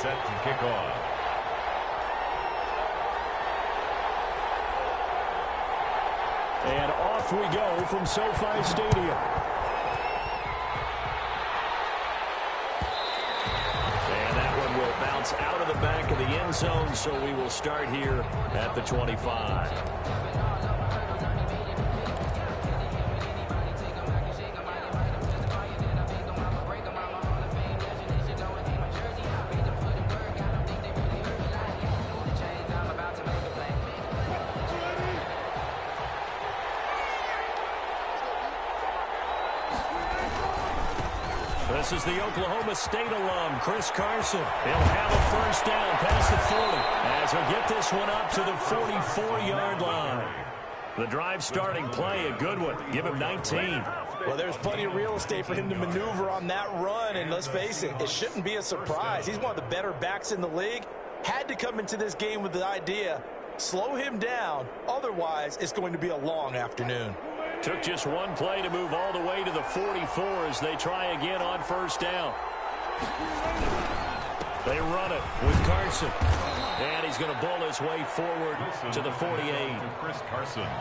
set to kick off. And off we go from SoFi Stadium. And that one will bounce out of the back of the end zone, so we will start here at the 25. This is the Oklahoma State alum, Chris Carson. He'll have a first down past the 40 as he'll get this one up to the 44-yard line. The drive starting play, a good one. Give him 19. Well, there's plenty of real estate for him to maneuver on that run, and let's face it, it shouldn't be a surprise. He's one of the better backs in the league. Had to come into this game with the idea, slow him down, otherwise it's going to be a long afternoon. Took just one play to move all the way to the 44 as they try again on first down. They run it with Carson. And he's going to bull his way forward to the 48.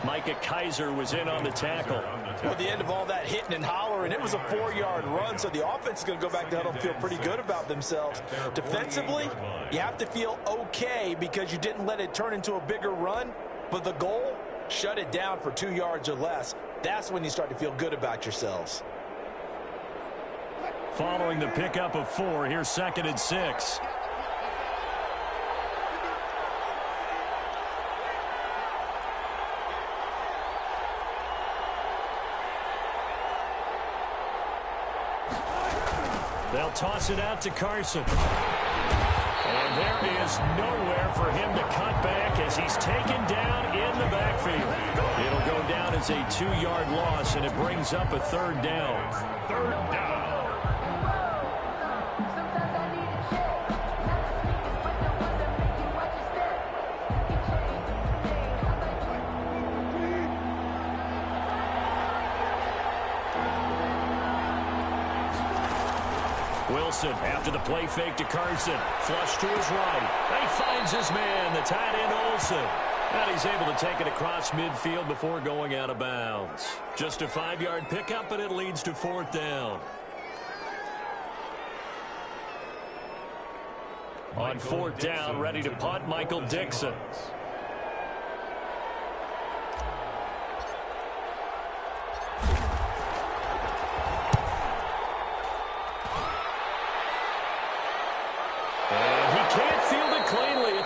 Micah Kiser was in on the tackle. Well, at the end of all that hitting and hollering, it was a 4-yard run, so the offense is going to go back to huddle and feel pretty good about themselves. Defensively, you have to feel okay because you didn't let it turn into a bigger run, but the goal, shut it down for 2 yards or less. That's when you start to feel good about yourselves. Following the pickup of 4, here's 2nd and 6. They'll toss it out to Carson. And there is nowhere for him to cut back as he's taken down in the backfield. It'll go down as a 2-yard loss, and it brings up a 3rd down. 3rd down. Wilson, after the play fake to Carson, flush to his right. He finds his man, the tight end Olsen. And he's able to take it across midfield before going out of bounds. Just a 5-yard pickup, and it leads to 4th down. On 4th down, ready to punt, Michael Dixon.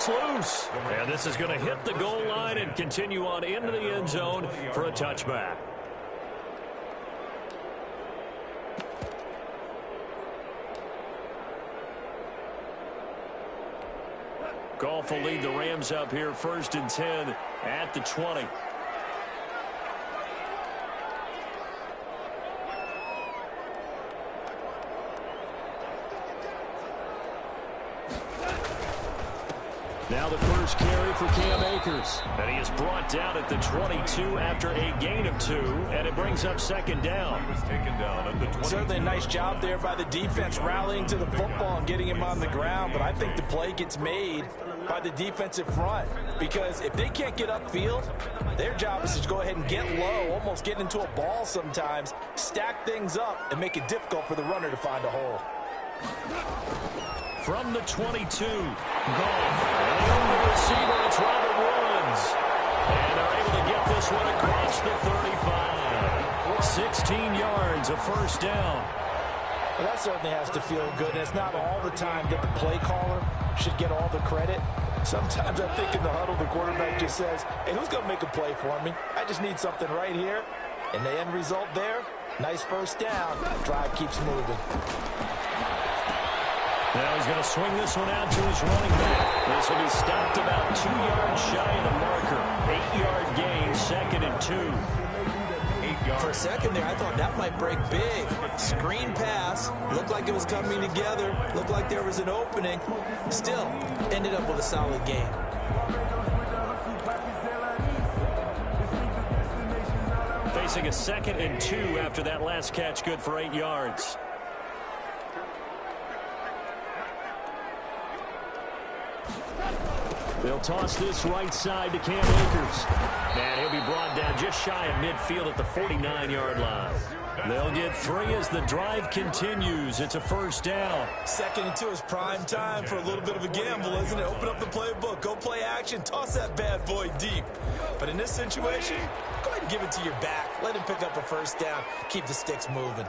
Loose. And this is going to hit the goal line and continue on into the end zone for a touchback. Goff will lead the Rams up here 1st and 10 at the 20. Now the first carry for Cam Akers. And he is brought down at the 22 after a gain of 2. And it brings up 2nd down. He was taken down at the 22. Certainly a nice job there by the defense rallying to the football and getting him on the ground. But I think the play gets made by the defensive front. Because if they can't get upfield, their job is to go ahead and get low, almost get into a ball sometimes, stack things up, and make it difficult for the runner to find a hole. From the 22, Goff. And the only receiver, it's Robert Woods. And they're able to get this one across the 35. 16 yards, a first down. Well, that certainly has to feel good. And it's not all the time that the play caller should get all the credit. Sometimes I think in the huddle, the quarterback just says, hey, who's going to make a play for me? I just need something right here. And the end result there, nice first down. Drive keeps moving. Now he's going to swing this one out to his running back. This will be stopped about 2 yards shy of the marker. 8-yard gain, 2nd and 2. 8 yards. For a second there, I thought that might break big. Screen pass. Looked like it was coming together. Looked like there was an opening. Still, ended up with a solid game. Facing a 2nd and 2 after that last catch, good for 8 yards. They'll toss this right side to Cam Akers. And he'll be brought down just shy of midfield at the 49-yard line. They'll get 3 as the drive continues. It's a first down. 2nd and 2 is prime time for a little bit of a gamble, isn't it? Open up the playbook. Go play action. Toss that bad boy deep. But in this situation, go ahead and give it to your back. Let him pick up a first down. Keep the sticks moving.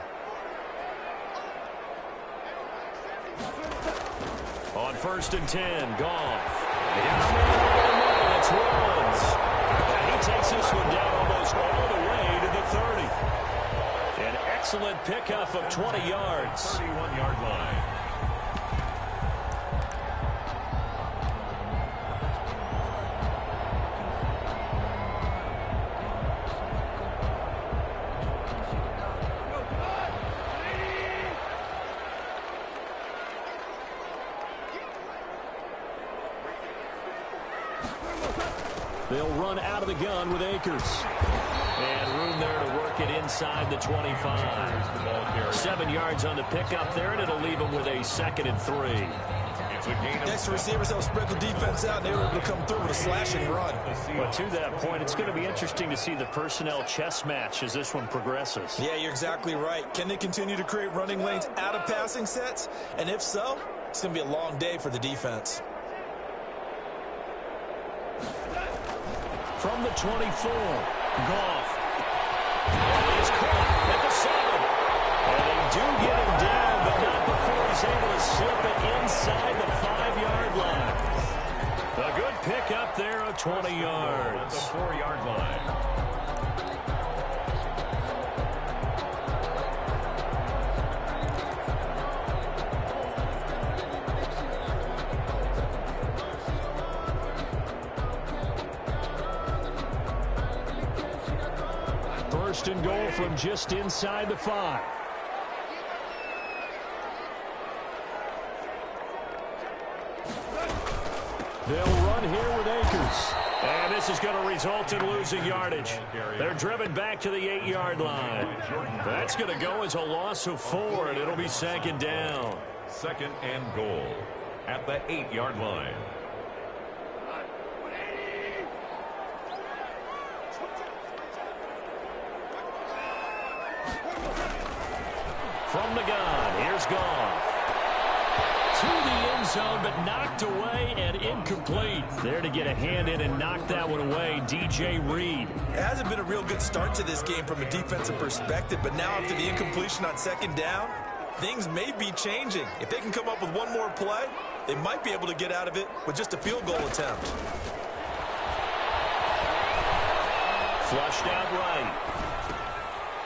On 1st and 10, Goff. That's Rollins. And he takes this one down almost all the way to the 30. An excellent pickup of 20 yards. 31-yard line. They'll run out of the gun with Akers. And room there to work it inside the 25. 7 yards on the pickup there, and it'll leave them with a 2nd and 3. Next receivers help spread the defense out, and they were able to come through with a slash and run. But to that point, it's going to be interesting to see the personnel chess match as this one progresses. Yeah, you're exactly right. Can they continue to create running lanes out of passing sets? And if so, it's going to be a long day for the defense. From the 24, Goff. And he's caught at the 7. And they do get him down, but not before he's able to slip it inside the 5-yard line. A good pickup there of 20 yards. The 4-yard line. First and goal from just inside the 5. They'll run here with Akers. And this is going to result in losing yardage. They're driven back to the 8-yard line. That's going to go as a loss of 4, and it'll be 2nd down. 2nd and goal at the 8-yard line. From the gun, here's Goff. To the end zone, but knocked away and incomplete. There to get a hand in and knock that one away, DJ Reed. It hasn't been a real good start to this game from a defensive perspective, but now after the incompletion on 2nd down, things may be changing. If they can come up with one more play, they might be able to get out of it with just a field goal attempt. Flushed out right.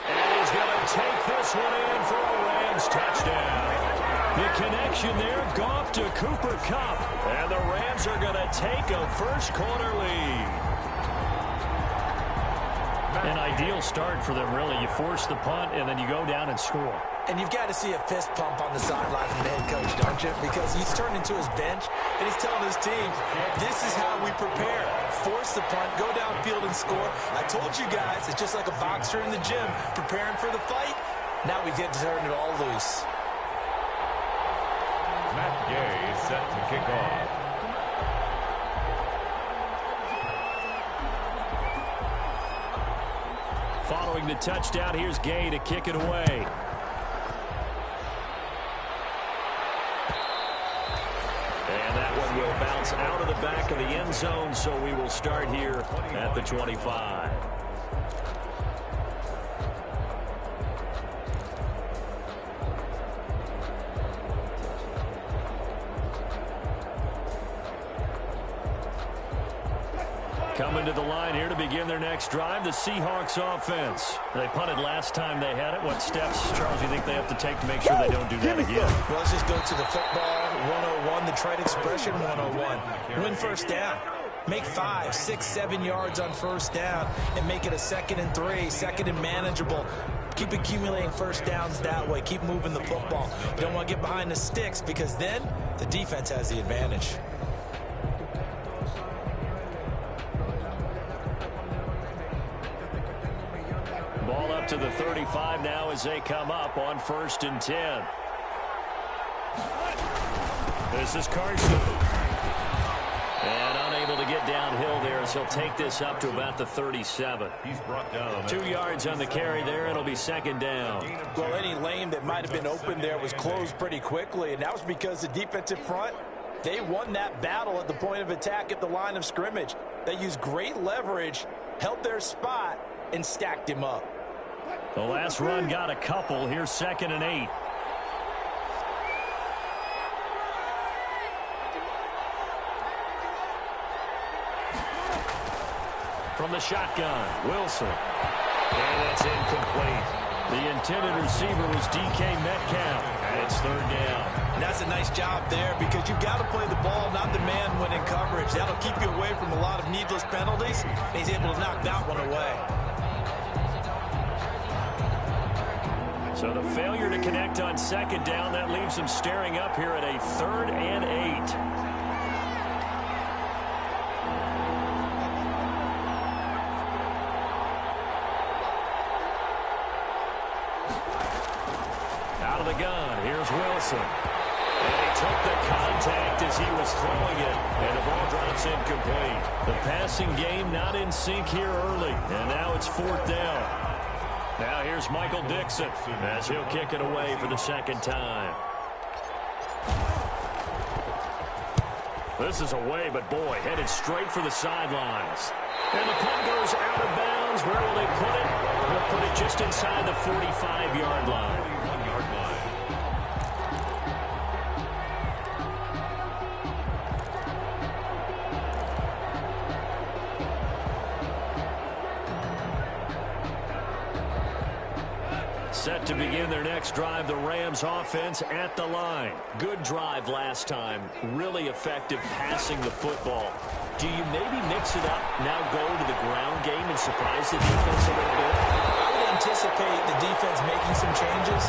And he's going to take this one in for a Rams touchdown. The connection there, Goff to Cooper Kupp. And the Rams are going to take a first-quarter lead. An ideal start for them, really. You force the punt, and then you go down and score. And you've got to see a fist pump on the sideline from the head coach, don't you? Because he's turned into his bench, and he's telling his team, this is how we prepare. Force the punt, go downfield and score. I told you guys, it's just like a boxer in the gym, preparing for the fight. Now we get to turn it all loose. Matt Gay set to kick off. Following the touchdown, here's Gay to kick it away. And that one will bounce out of the back of the end zone, so we will start here at the 25. Coming to the line here to begin their next drive, the Seahawks offense. They punted last time they had it. What steps, Charles, do you think they have to take to make sure they don't do that again? Well, let's just go to the football 101, the trite expression 101. Win first down. Make 5, 6, 7 yards on first down and make it a 2nd and 3, 2nd and manageable. Keep accumulating first downs that way. Keep moving the football. You don't want to get behind the sticks because then the defense has the advantage. Ball up to the 35 now as they come up on 1st and 10. This is Carson. And unable able to get downhill there as he'll take this up to about the 37. He's brought down 2 yards on the carry there. It'll be second down. Well, any lane that might have been open there was closed pretty quickly, and that was because the defensive front, they won that battle at the point of attack at the line of scrimmage. They used great leverage, held their spot, and stacked him up. The last run got a couple. Here's 2nd and 8. From the shotgun, Wilson. And that's incomplete. The intended receiver was D.K. Metcalf. And it's 3rd down. And that's a nice job there because you've got to play the ball, not the man when in coverage. That'll keep you away from a lot of needless penalties. And he's able to knock that one away. So the failure to connect on 2nd down, that leaves him staring up here at a 3rd and 8. Out of the gun, here's Wilson. And he took the contact as he was throwing it, and the ball drops incomplete. The passing game not in sync here early, and now it's 4th down. Now here's Michael Dixon as he'll kick it away for the 2nd time. This is away, but boy, headed straight for the sidelines. And the punt goes out of bounds. Where will they put it? They'll put it just inside the 45-yard line. 41-yard line. Set to begin their next drive, the Rams offense at the line. Good drive last time. Really effective passing the football. Do you maybe mix it up, now go to the ground game and surprise the defense a little bit? I would anticipate the defense making some changes,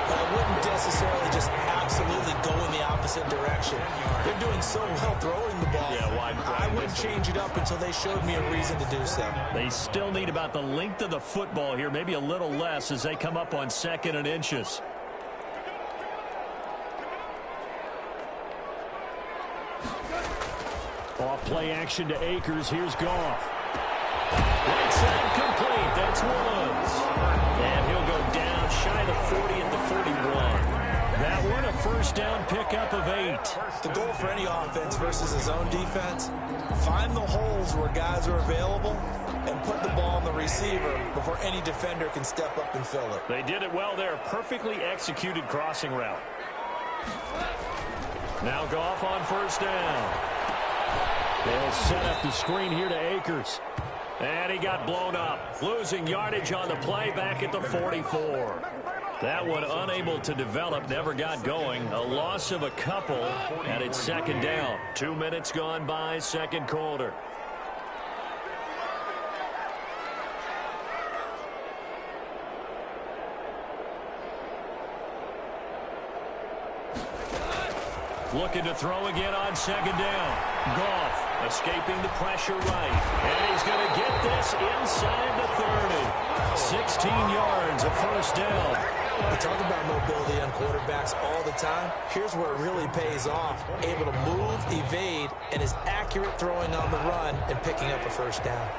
but I wouldn't necessarily just absolutely go in the opposite direction. They're doing so well throwing the ball. Yeah, I wouldn't change it up until they showed me a reason to do so. They still need about the length of the football here, maybe a little less as they come up on 2nd and inches. Off play action to Akers. Here's Goff. Right side complete. That's Woods. And he'll go down shy of the 40 at the 41. That one a 1st down pickup of 8. The goal for any offense versus his own defense, find the holes where guys are available and put the ball on the receiver before any defender can step up and fill it. They did it well there. Perfectly executed crossing route. Now Goff on 1st down. They'll set up the screen here to Akers. And he got blown up. Losing yardage on the play back at the 44. That one unable to develop, never got going. A loss of a couple, and it's 2nd down. 2 minutes gone by, 2nd quarter. Looking to throw again on 2nd down. Goff escaping the pressure right. And he's going to get this inside the 30. 16 yards, a 1st down. We talk about mobility on quarterbacks all the time. Here's where it really pays off. Able to move, evade, and is accurate throwing on the run and picking up a 1st down.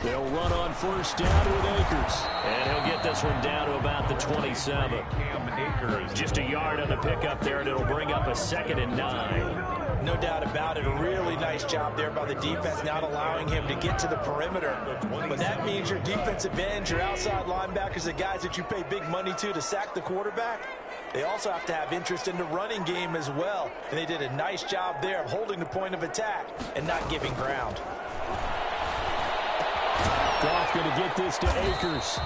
They'll run on 1st down with Akers. And he'll get this one down to about the 27. Just a yard on the pickup there, and it'll bring up a 2nd and 9. No doubt about it. A really nice job there by the defense, not allowing him to get to the perimeter. But that means your defensive ends, your outside linebackers, the guys that you pay big money to sack the quarterback, they also have to have interest in the running game as well. And they did a nice job there of holding the point of attack and not giving ground. Goff going to get this to Akers.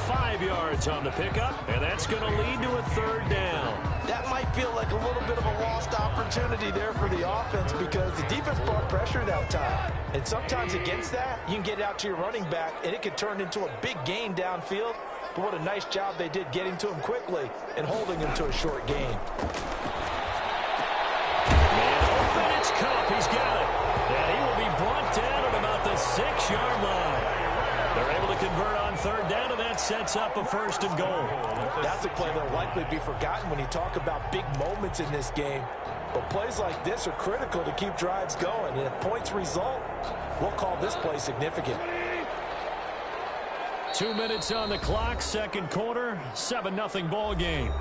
5 yards on the pickup, and that's going to lead to a 3rd down. That might feel like a little bit of a lost opportunity there for the offense because the defense brought pressure that time. And sometimes against that, you can get out to your running back, and it could turn into a big gain downfield. But what a nice job they did getting to him quickly and holding him to a short gain. Man open, it's Cup. He's got it. And he will be brought down at about the 6-yard line. They're able to convert on third down, and that sets up a 1st and goal. That's a play that will likely be forgotten when you talk about big moments in this game. But plays like this are critical to keep drives going. And if points result, we'll call this play significant. 2 minutes on the clock, second quarter, 7-0 ball game.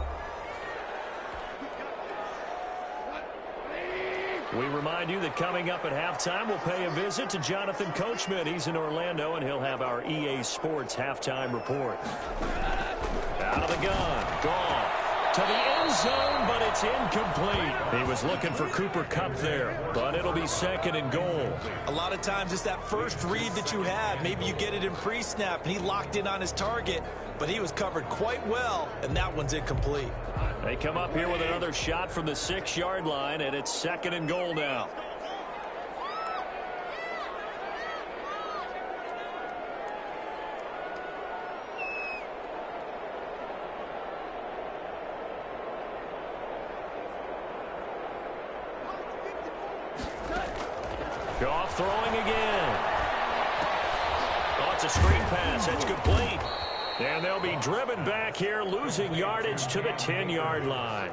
We remind you that coming up at halftime, we'll pay a visit to Jonathan Coachman. He's in Orlando, and he'll have our EA Sports halftime report. Out of the gun, Goff to the end zone, but it's incomplete. He was looking for Cooper Kupp there, but it'll be 2nd and goal. A lot of times it's that first read that you have. Maybe you get it in pre-snap, and he locked in on his target, but he was covered quite well, and that one's incomplete. They come up here with another shot from the 6-yard line, and it's 2nd and goal now. Goff throwing again. Oh, it's a screen pass. That's complete. And they'll be driven back here, losing yardage to the 10-yard line.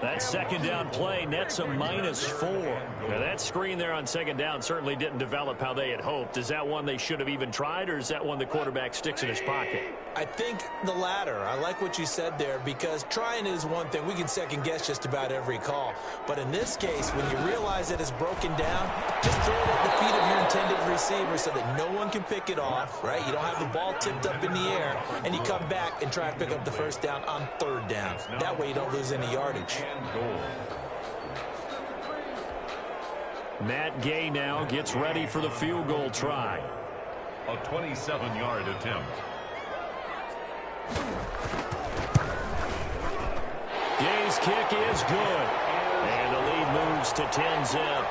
That 2nd down play nets a -4. Now, that screen there on 2nd down certainly didn't develop how they had hoped. Is that one they should have even tried, or is that one the quarterback sticks in his pocket? I think the latter. I like what you said there, because trying is one thing. We can second-guess just about every call. But in this case, when you realize that it's broken down, just throw it at the feet of your intended receiver so that no one can pick it off, right? You don't have the ball tipped up in the air, and you come back and try and pick up the 1st down on 3rd down. That way you don't lose any yardage. Matt Gay now gets ready for the field goal try. A 27-yard attempt. Gay's kick is good. And the lead moves to 10-zip.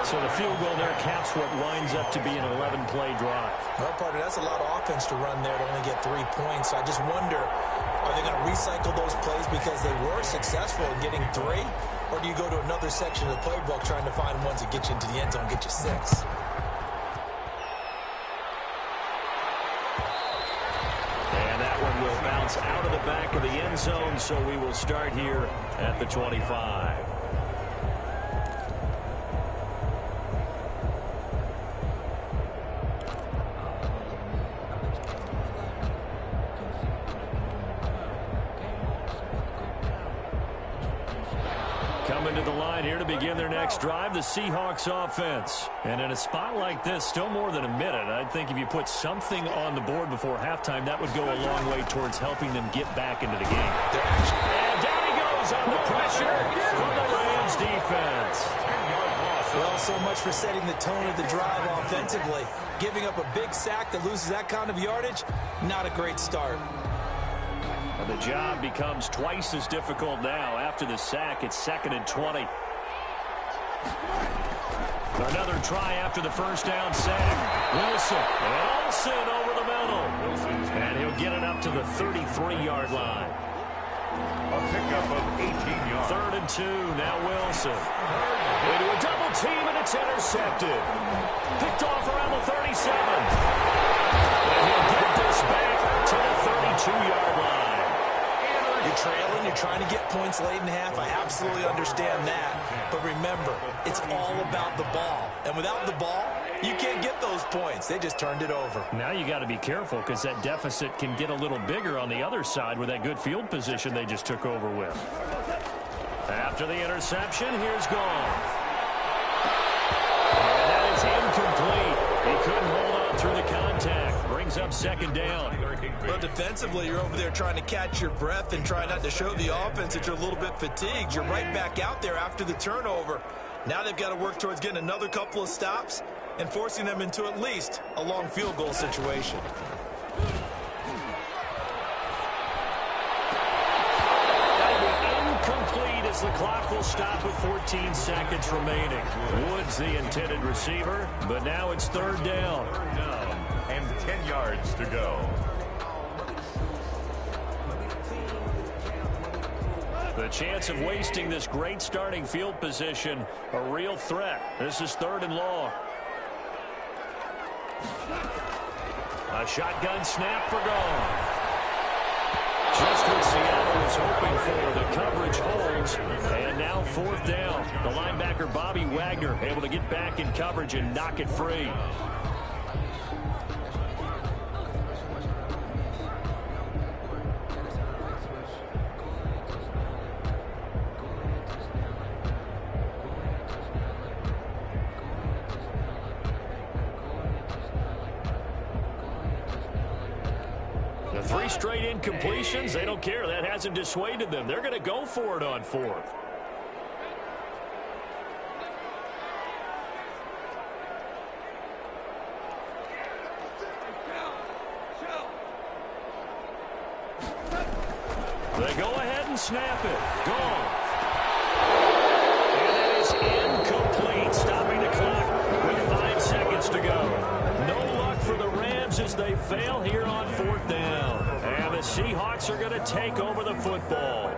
So the field goal there caps what winds up to be an 11-play drive. Well, partner, that's a lot of offense to run there to only get 3 points. So I just wonder, are they going to recycle those plays because they were successful in getting 3? Or do you go to another section of the playbook trying to find ones that get you into the end zone and get you 6? And that one will bounce out of the back of the end zone, so we will start here at the 25. Coming to the line here to begin their next drive, the Seahawks offense. And in a spot like this, still more than a minute, I think if you put something on the board before halftime, that would go a long way towards helping them get back into the game. And down he goes on the pressure from the Rams defense. Well, so much for setting the tone of the drive offensively. Giving up a big sack that loses that kind of yardage, not a great start. The job becomes twice as difficult now. After the sack, it's 2nd and 20. Another try after the 1st down sack. Wilson over the middle. And he'll get it up to the 33-yard line. A pickup of 18 yards. 3rd and 2, now Wilson. Into a double team, and it's intercepted. Picked off around the 37. And he'll get this back to the 32-yard line. You're trailing, you're trying to get points late in half. I absolutely understand that. But remember, it's all about the ball. And without the ball, you can't get those points. They just turned it over. Now you got to be careful because that deficit can get a little bigger on the other side with that good field position they just took over with. After the interception, here's Goff. And that is incomplete. He couldn't hold on through the contact. Brings up 2nd down. Well, defensively, you're over there trying to catch your breath and try not to show the offense that you're a little bit fatigued. You're right back out there after the turnover. Now they've got to work towards getting another couple of stops and forcing them into at least a long field goal situation. Incomplete as the clock will stop with 14 seconds remaining. Woods the intended receiver, but now it's 3rd down. And 10 yards to go. The chance of wasting this great starting field position, a real threat. This is 3rd and long. A shotgun snap for Goff. Just what Seattle was hoping for. The coverage holds. And now 4th down. The linebacker, Bobby Wagner, able to get back in coverage and knock it free. The 3 straight incompletions, they don't care. That hasn't dissuaded them. They're going to go for it on 4th. They go ahead and snap it. Goff. And that is incomplete, stopping the clock with 5 seconds to go. No luck for the Rams as they fail here on 4th down. And the Seahawks are going to take over the football.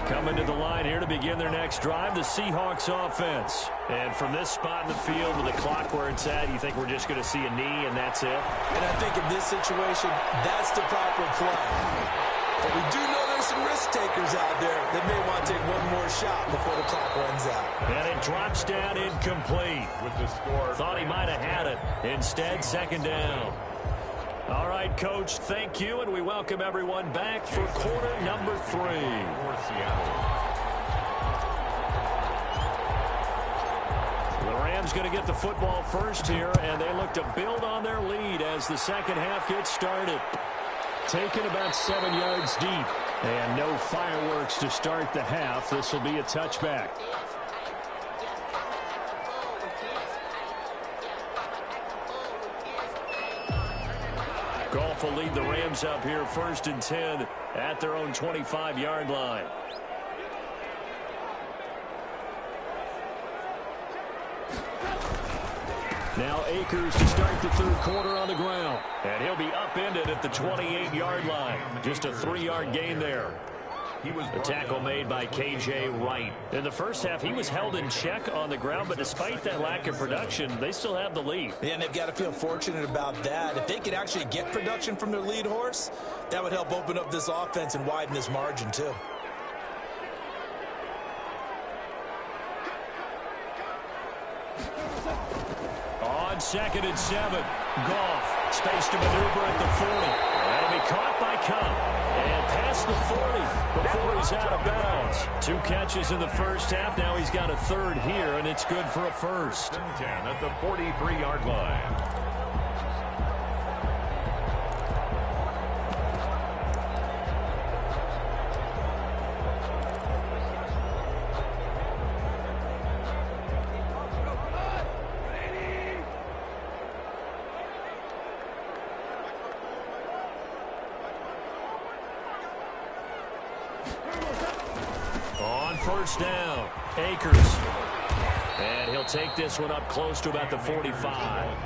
Coming to the line here to begin their next drive, the Seahawks offense. And from this spot in the field with the clock where it's at, you think we're just going to see a knee and that's it? And I think in this situation, that's the proper play. But we do know there's some risk takers out there that may want to take one more shot before the clock runs out. And it drops down incomplete. With the score. Thought he might have had it. Instead, 2nd down. All right, Coach, thank you, and we welcome everyone back for quarter number 3. The Rams going to get the football first here, and they look to build on their lead as the second half gets started. Taken about 7 yards deep, and no fireworks to start the half. This will be a touchback. Goff will lead the Rams up here 1st and 10 at their own 25-yard line. Now Akers to start the 3rd quarter on the ground. And he'll be upended at the 28-yard line. Just a 3-yard gain there. The tackle made by K.J. Wright. In the first half, he was held in check on the ground, but despite that lack of production, they still have the lead. Yeah, and they've got to feel fortunate about that. If they could actually get production from their lead horse, that would help open up this offense and widen this margin, too. On 2nd and 7, Goff, space to maneuver at the 40. That'll be caught by Cup. And past the 40 before he's out of bounds. 2 catches in the first half. Now he's got a 3rd here, and it's good for a first. 10 at the 43-yard line. On 1st down, Akers. And he'll take this one up close to about the 45.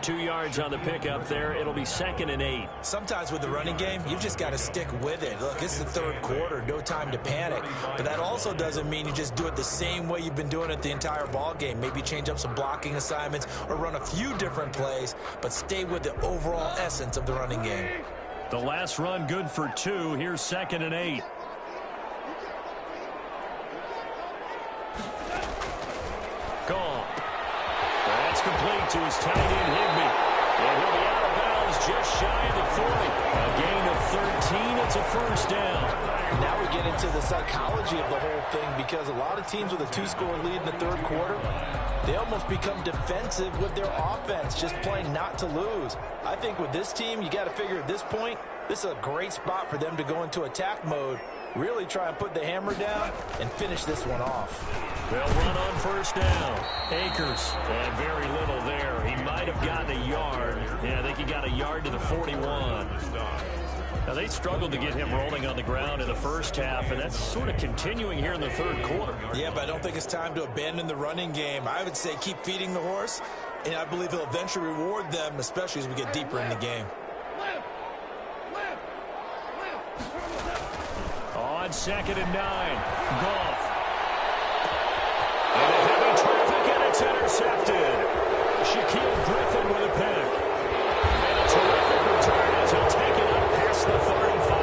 2 yards on the pickup there. It'll be 2nd and 8. Sometimes with the running game, you've just got to stick with it. Look, it's the 3rd quarter. No time to panic. But that also doesn't mean you just do it the same way you've been doing it the entire ball game. Maybe change up some blocking assignments or run a few different plays, but stay with the overall essence of the running game. The last run good for 2. Here's 2nd and 8. Goff. That's complete to his tight end, Higbee. And he'll be out of bounds just shy of the 40. A gain of 13. It's a 1st down. Now we get into the psychology of the whole thing, because a lot of teams with a 2-score lead in the 3rd quarter, they almost become defensive with their offense, just playing not to lose. I think with this team, you got to figure at this point, this is a great spot for them to go into attack mode, really try and put the hammer down and finish this one off. They'll run on 1st down. Akers, and very little there. He might have gotten a yard. Yeah, I think he got a yard to the 41. Now, they struggled to get him rolling on the ground in the first half, and that's sort of continuing here in the 3rd quarter. Yeah, but I don't think it's time to abandon the running game. I would say keep feeding the horse, and I believe he'll eventually reward them, especially as we get deeper in the game. On on 2nd and 9. Goff. And a heavy traffic, and it's intercepted. Shaquille Griffin with a pick. And a terrific return as he'll take it up past the 35.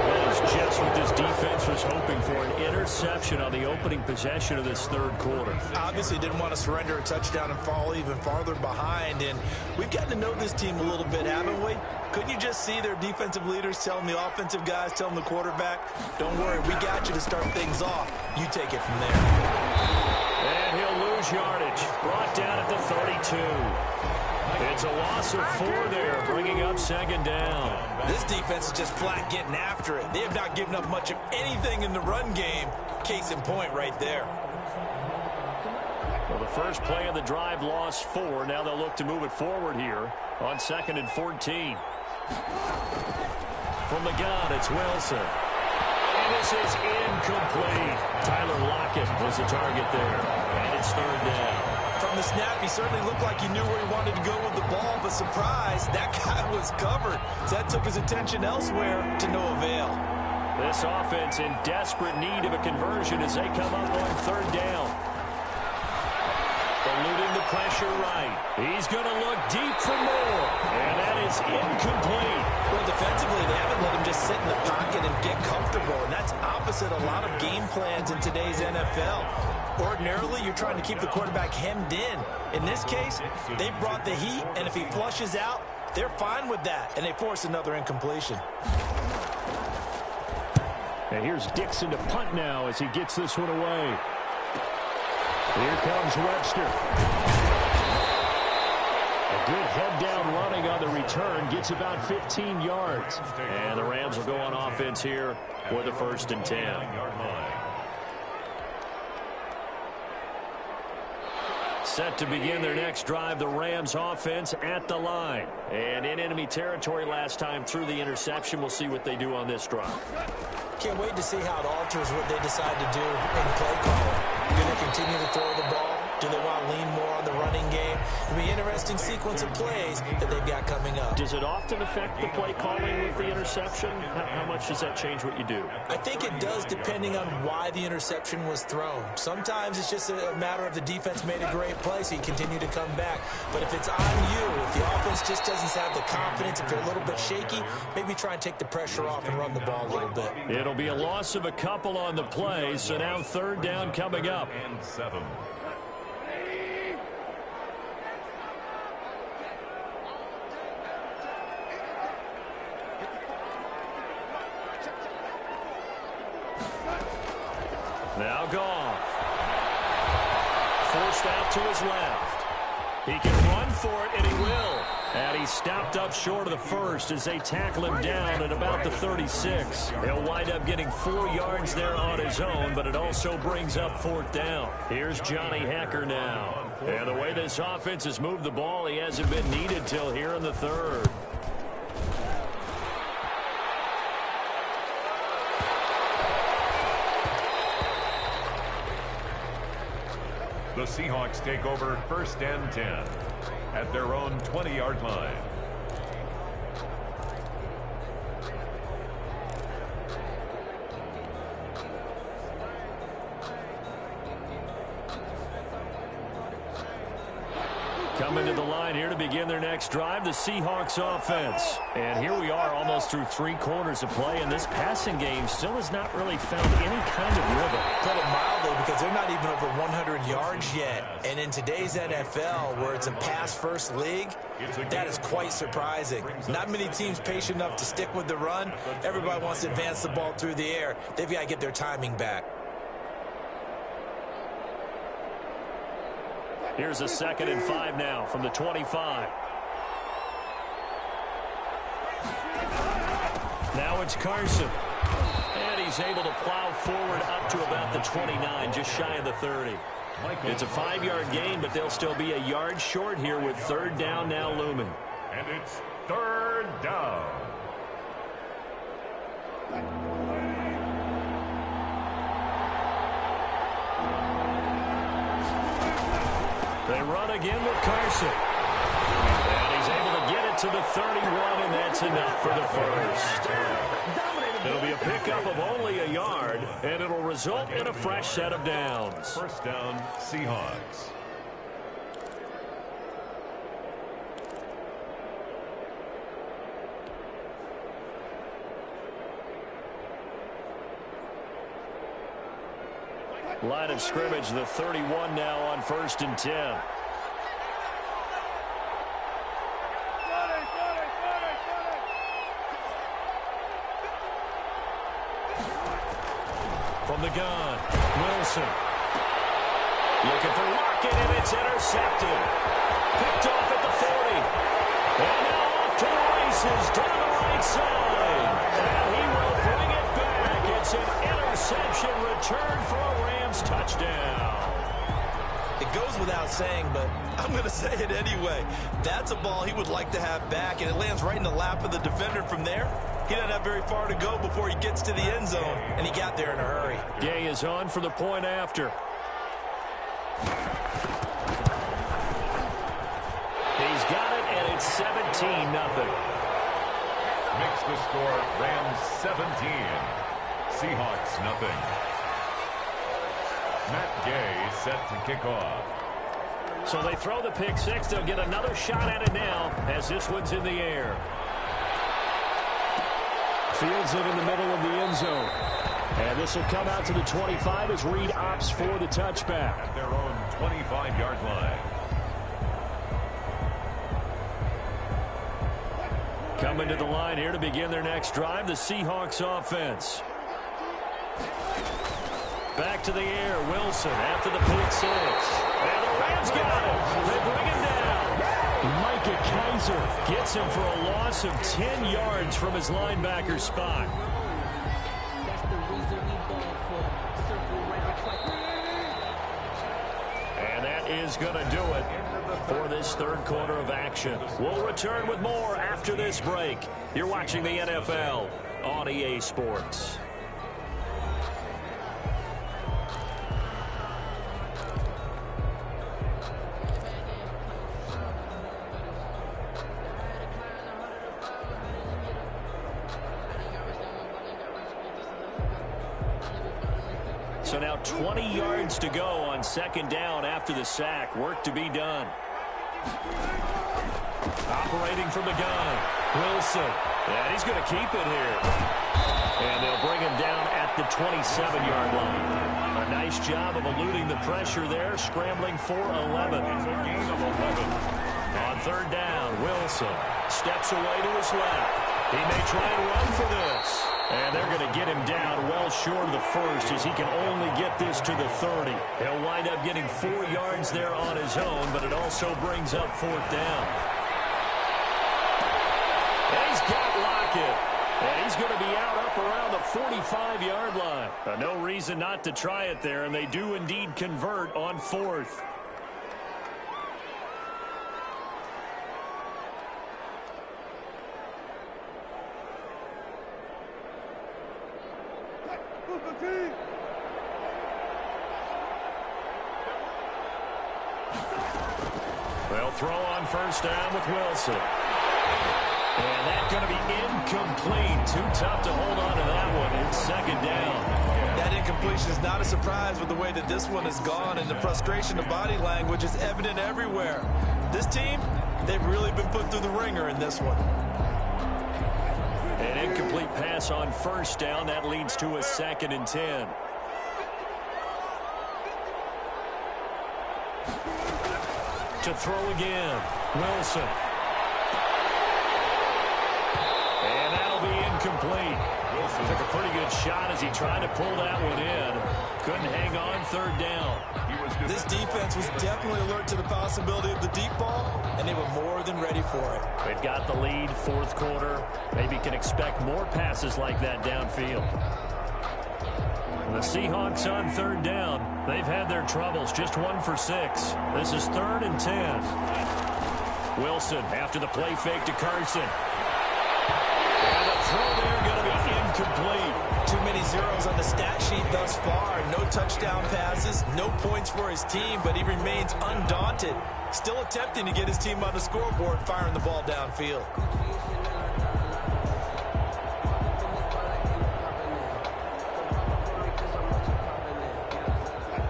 That is just what this defense was hoping for, an interception on the opening possession of this third quarter. Obviously didn't want to surrender a touchdown and fall even farther behind. And we've gotten to know this team a little bit, haven't we? Couldn't you just see their defensive leaders telling the offensive guys, telling the quarterback, don't worry, we got you to start things off. You take it from there. And he'll lose yardage. Brought down at the 32. It's a loss of 4 there, bringing up 2nd down. This defense is just flat getting after it. They have not given up much of anything in the run game. Case in point right there. Well, the first play of the drive lost 4. Now they'll look to move it forward here on 2nd and 14. From the gun, it's Wilson. And this is incomplete. Tyler Lockett was the target there. And it's 3rd down. From the snap, he certainly looked like he knew where he wanted to go with the ball, but surprise, that guy was covered. So that took his attention elsewhere to no avail. This offense in desperate need of a conversion as they come up on 3rd down. Eluding the pressure right. He's going to look deep for more. And that is incomplete. Well, defensively, they haven't let him just sit in the pocket and get comfortable. And that's opposite a lot of game plans in today's NFL. Ordinarily, you're trying to keep the quarterback hemmed in. In this case, they brought the heat, and if he flushes out, they're fine with that, and they force another incompletion. And here's Dixon to punt now as he gets this one away. Here comes Webster. A good head-down running on the return. Gets about 15 yards. And the Rams will go on offense here with a 1st and 10. Set to begin their next drive, the Rams offense at the line. And in enemy territory last time through the interception. We'll see what they do on this drive. Can't wait to see how it alters what they decide to do in play calling. Going to continue to throw the ball? Do they want to lean more on the running game? It'll be an interesting sequence of plays that they've got coming up. Does it often affect the play calling with the interception? How much does that change what you do? I think it does depending on why the interception was thrown. Sometimes it's just a matter of the defense made a great play, so you continue to come back. But if it's on you, if the offense just doesn't have the confidence, if they're a little bit shaky, maybe try and take the pressure off and run the ball a little bit. It'll be a loss of a couple on the play, so now 3rd down coming up. And 7. Now Goff. Forced out to his left. He can run for it, and he will. And he's stopped up short of the 1st as they tackle him down at about the 36. He'll wind up getting 4 yards there on his own, but it also brings up 4th down. Here's Johnny Hekker now. And the way this offense has moved the ball, he hasn't been needed till here in the 3rd. The Seahawks take over 1st and 10 at their own 20-yard line. Coming to the line here to begin their next drive, the Seahawks offense. And here we are almost through 3 quarters of play, and this passing game still has not really found any kind of rhythm. Put it mildly, because they're not even over 100 yards yet. And in today's NFL, where it's a pass-first league, that is quite surprising. Not many teams patient enough to stick with the run. Everybody wants to advance the ball through the air. They've got to get their timing back. Here's a 2nd and 5 now from the 25. Now it's Carson. And he's able to plow forward up to about the 29, just shy of the 30. It's a 5-yard gain, but they'll still be a yard short here with 3rd down now looming. And it's 3rd down. They run again with Carson. And he's able to get it get to the 31, and that's enough for the first. It'll be a pickup of only a yard, and it'll result in a fresh set of downs. First down, Seahawks. Line of scrimmage, the 31 now on 1st and 10. From the gun, Wilson. Looking for Lockett, and it's intercepted. Picked off at the 40. And now off to the races down the right side. And he will bring it back. It's an interception return for a Rams touchdown. It goes without saying, but I'm going to say it anyway. That's a ball he would like to have back, and it lands right in the lap of the defender from there. He doesn't have very far to go before he gets to the end zone, and he got there in a hurry. Gay is on for the point after. He's got it, and it's 17-0. Makes the score Rams 17. Seahawks nothing. Matt Gay set to kick off. So they throw the pick six. They'll get another shot at it now as this one's in the air. Fields it in the middle of the end zone. And this will come out to the 25 as Reed opts for the touchback. At their own 25-yard line. Coming to the line here to begin their next drive, the Seahawks offense. Back to the air, Wilson after the pick six. And the Rams got him. They bring him down. Micah Kaiser gets him for a loss of 10 yards from his linebacker spot. And that is going to do it for this third quarter of action. We'll return with more after this break. You're watching the NFL on EA Sports. So now 20 yards to go on second down after the sack. Work to be done. Operating from the gun, Wilson. And he's going to keep it here. And they'll bring him down at the 27-yard line. A nice job of eluding the pressure there, scrambling for 11. Gain of 11. On third down, Wilson steps away to his left. He may try and run for this. And they're going to get him down well short of the first as he can only get this to the 30. He'll wind up getting 4 yards there on his own, but it also brings up fourth down. And he's got Lockett. And he's going to be out up around the 45-yard line. No reason not to try it there, and they do indeed convert on fourth. They'll throw on first down with Wilson. And that's going to be incomplete. Too tough to hold on to that one. It's second down. That incompletion is not a surprise with the way that this one has gone, and the frustration of body language is evident everywhere. This team, they've really been put through the ringer in this one. An incomplete pass on first down. That leads to a 2nd and 10. To throw again, Wilson. And that'll be incomplete. Wilson took a pretty good shot as he tried to pull that one in. Couldn't hang on third down. This defense was definitely alert to the possibility of the deep ball, and they were more than ready for it. They've got the lead, fourth quarter. Maybe can expect more passes like that downfield. The Seahawks on third down. They've had their troubles, just 1 for 6. This is 3rd and 10. Wilson after the play fake to Carson. And the throw there going to be incomplete. Too many zeros on the stat sheet thus far. No touchdown passes, no points for his team, but he remains undaunted. Still attempting to get his team on the scoreboard, firing the ball downfield.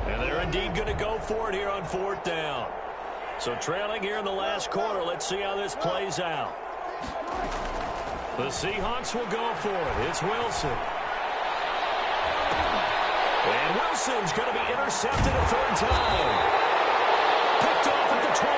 And they're indeed going to go for it here on 4th down. So trailing here in the last quarter. Let's see how this plays out. The Seahawks will go for it. It's Wilson. And Wilson's going to be intercepted a 3rd time. Picked off at the 28.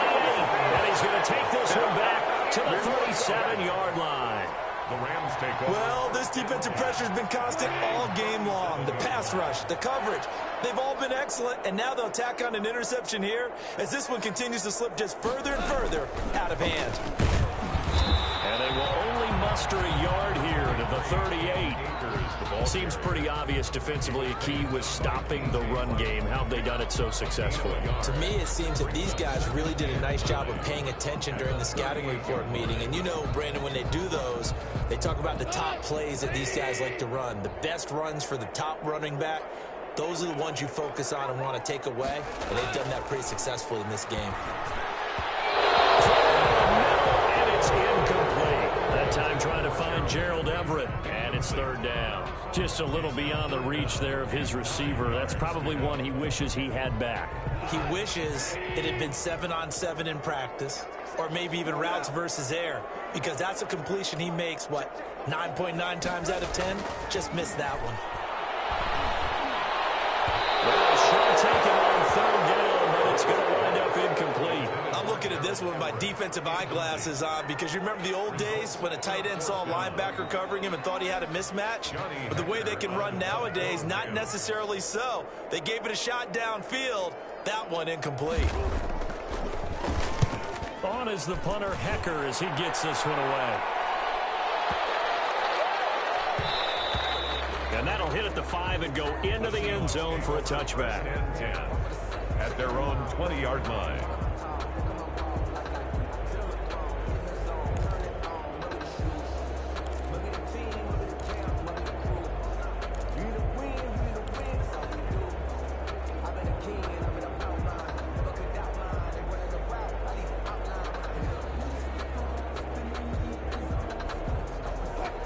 And he's going to take this one back to the 37-yard line. The Rams take over. Well, this defensive pressure has been constant all game long. The pass rush, the coverage, they've all been excellent, and now they'll tack on an interception here as this one continues to slip just further and further out of hand. And they will only muster a yard here to the 38. Seems pretty obvious defensively a key was stopping the run game. How have they done it so successfully? To me, it seems that these guys really did a nice job of paying attention during the scouting report meeting. And you know, Brandon, when they do those, they talk about the top plays that these guys like to run. The best runs for the top running back, those are the ones you focus on and want to take away. And they've done that pretty successfully in this game. And it's incomplete. That time trying to find Gerald Everett. And it's 3rd down. Just a little beyond the reach there of his receiver. That's probably one he wishes he had back. He wishes it had been 7-on-7 in practice, or maybe even routes versus air, because that's a completion he makes, 9.9 times out of 10? Just missed that one. Well, short taken on 3rd down, but it's going to wind up incomplete. I'm looking at this one with my defensive eyeglasses on, because you remember the old days when a tight end saw a linebacker covering him and thought he had a mismatch? But the way they can run nowadays, not necessarily so. They gave it a shot downfield. That one incomplete. On is the punter, Hecker, as he gets this one away. And that'll hit at the 5 and go into the end zone for a touchback. 10 at their own 20-yard line.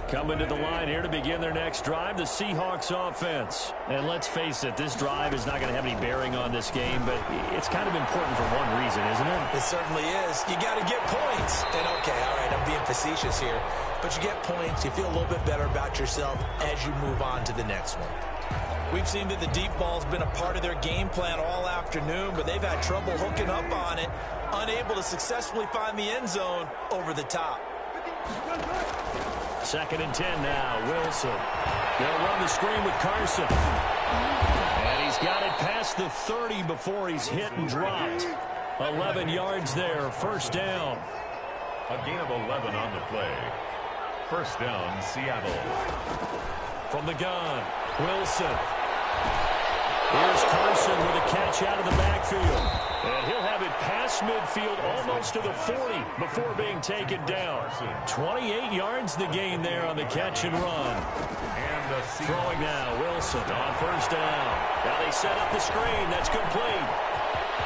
Coming to the line here to begin their next drive, the Seahawks offense. And let's face it, this drive is not going to have any bearing on this game, but it's kind of important for one reason, isn't it? It certainly is. You got to get points. And okay, all right, I'm being facetious here, but you get points, you feel a little bit better about yourself as you move on to the next one. We've seen that the deep ball's been a part of their game plan all afternoon, but they've had trouble hooking up on it, unable to successfully find the end zone over the top. 2nd and 10 now. Wilson. They'll run the screen with Carson. And he's got it past the 30 before he's hit and dropped. 11 yards there. 1st down. A gain of 11 on the play. 1st down, Seattle. From the gun, Wilson. Here's Carson with a catch out of the backfield. And he'll have it past midfield almost to the 40 before being taken down. 28 yards the gain there on the catch and run. And throwing now, Wilson on 1st down. Now they set up the screen. That's complete.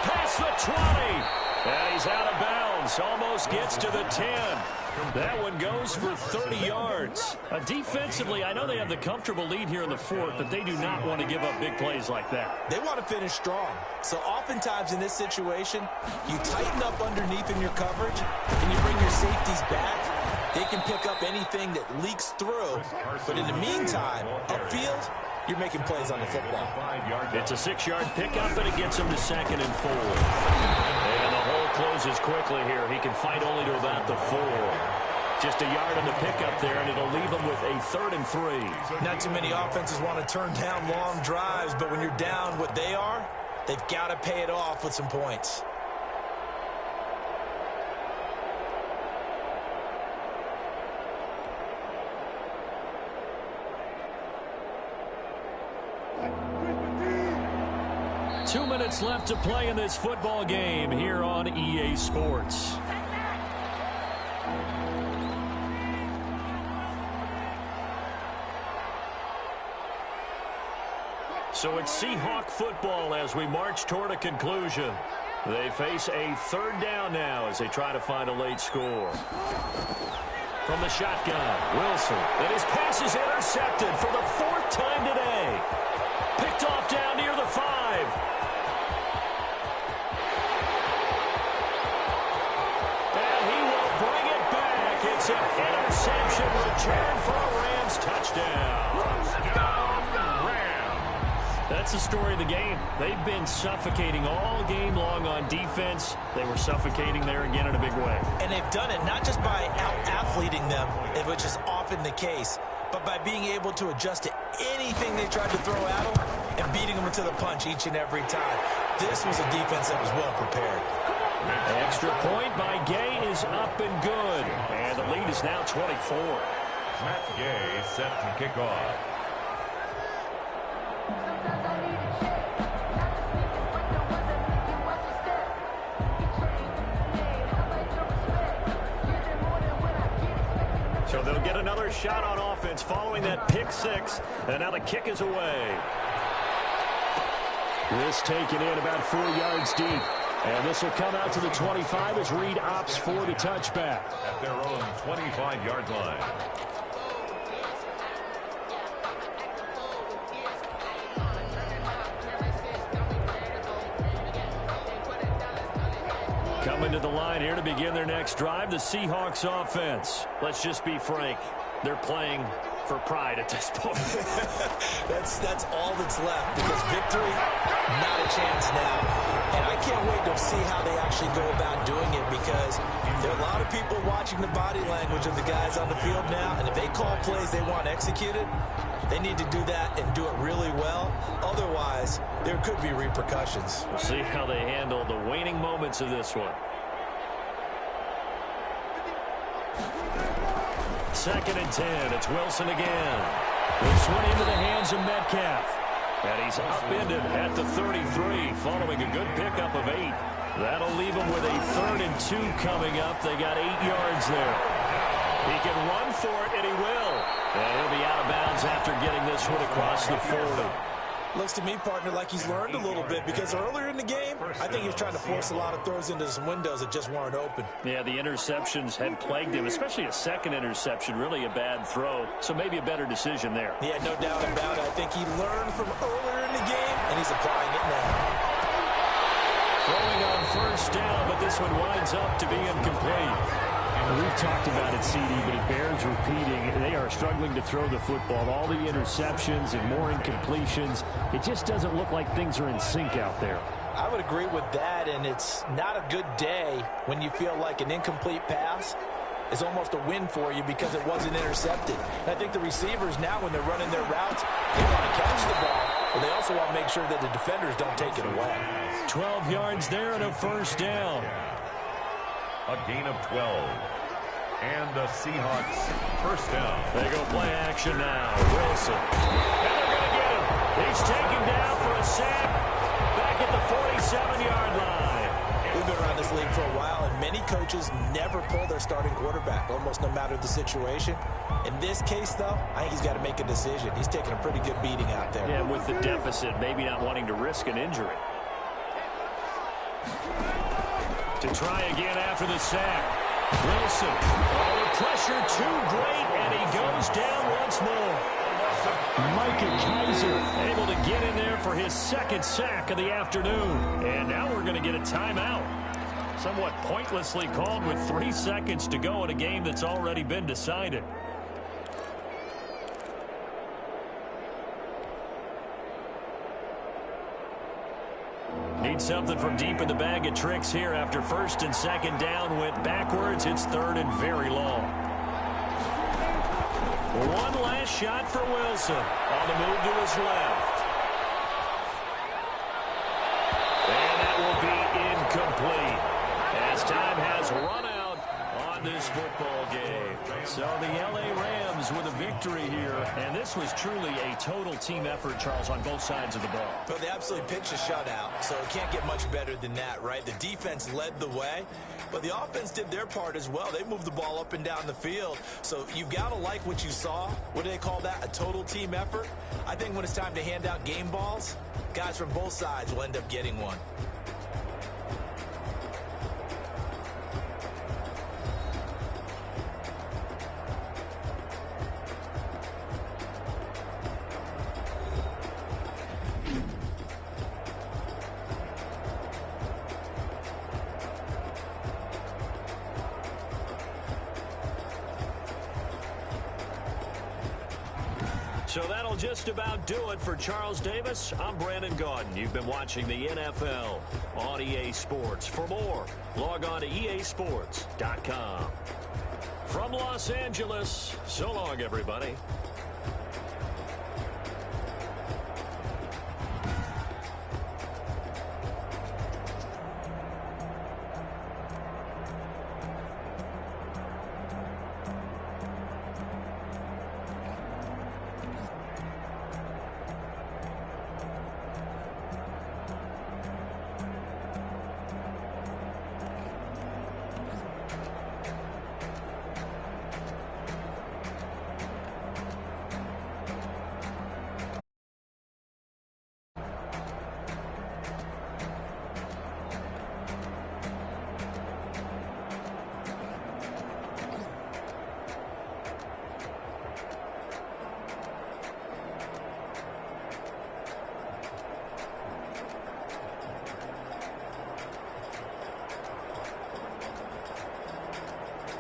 Past the 20. And he's out of bounds. Almost gets to the 10. That one goes for 30 yards. Defensively, I know they have the comfortable lead here in the 4th, but they do not want to give up big plays like that. They want to finish strong. So oftentimes in this situation, you tighten up underneath in your coverage, and you bring your safeties back. They can pick up anything that leaks through. But in the meantime, upfield, you're making plays on the football. It's a 6-yard pickup, and it gets him to 2nd and 4. And the hole closes quickly here. He can fight only to about the 4. Just a yard on the pickup there, and it'll leave him with a 3rd and 3. Not too many offenses want to turn down long drives, but when you're down what they are, they've got to pay it off with some points. Two minutes left to play in this football game here on EA Sports. So it's Seahawk football as we march toward a conclusion. They face a third down now as they try to find a late score. From the shotgun, Wilson. And his pass is intercepted for the fourth time today. Picked off down near the 5. And he will bring it back. It's an interception return for a Rams touchdown. That's the story of the game. They've been suffocating all game long on defense. They were suffocating there again in a big way. And they've done it not just by out-athleting them, which is often the case, but by being able to adjust to anything they tried to throw at them and beating them to the punch each and every time. This was a defense that was well prepared. Extra point by Gay is up and good. And the lead is now 24. Matt Gay set to kick off. So they'll get another shot on offense following that pick 6. And now the kick is away. This taken in about 4 yards deep. And this will come out to the 25 as Reed opts for the touchback. At their own 25-yard line. Coming to the line here to begin their next drive, the Seahawks offense. Let's just be frank. They're playing for pride at this point. That's all that's left, because victory, not a chance now. And I can't wait to see how they actually go about doing it, because there are a lot of people watching the body language of the guys on the field now, and if they call plays they want executed, they need to do that and do it really well. Otherwise, there could be repercussions. We'll see how they handle the waning moments of this one. Second and 10. It's Wilson again. This one into the hands of Metcalf. And he's upended at the 33 following a good pickup of 8. That'll leave him with a 3rd and 2 coming up. They got 8 yards there. He can run for it, and he will. And he'll be out of bounds after getting this one across the 40. Looks to me, partner, like he's learned a little bit, because earlier in the game, I think he was trying to force a lot of throws into some windows that just weren't open. Yeah, the interceptions had plagued him, especially a second interception, really a bad throw. So maybe a better decision there. Yeah, no doubt about it. I think he learned from earlier in the game, and he's applying it now. Throwing on first down, but this one winds up to be incomplete. We've talked about it, CD, but it bears repeating. They are struggling to throw the football. All the interceptions and more incompletions. It just doesn't look like things are in sync out there. I would agree with that, and it's not a good day when you feel like an incomplete pass is almost a win for you because it wasn't intercepted. And I think the receivers now, when they're running their routes, they want to catch the ball, but they also want to make sure that the defenders don't take it away. 12 yards there and a first down. A gain of 12. And the Seahawks first down. They go play action now. Wilson. And they're going to get him. He's taken down for a sack back at the 47-yard line. We've been around this league for a while, and many coaches never pull their starting quarterback, almost no matter the situation. In this case, though, I think he's got to make a decision. He's taking a pretty good beating out there. Yeah, with the deficit, maybe not wanting to risk an injury. To try again after the sack. Wilson. Oh, the pressure too great, and he goes down once more. Micah Kaiser able to get in there for his second sack of the afternoon. And now we're going to get a timeout. Somewhat pointlessly called with 3 seconds to go in a game that's already been decided. Need something from deep in the bag of tricks here after first and second down went backwards. It's third and very long. One last shot for Wilson on the move to his left. And that will be incomplete as time has run out on this football game. So the L.A. Rams with a victory here. And this was truly a total team effort, Charles, on both sides of the ball. Well, they absolutely pitched a shutout, so it can't get much better than that, right? The defense led the way, but the offense did their part as well. They moved the ball up and down the field. So you've got to like what you saw. What do they call that? A total team effort? I think when it's time to hand out game balls, guys from both sides will end up getting one. So that'll just about do it for Charles Davis. I'm Brandon Gaudin. You've been watching the NFL on EA Sports. For more, log on to easports.com. From Los Angeles, so long, everybody.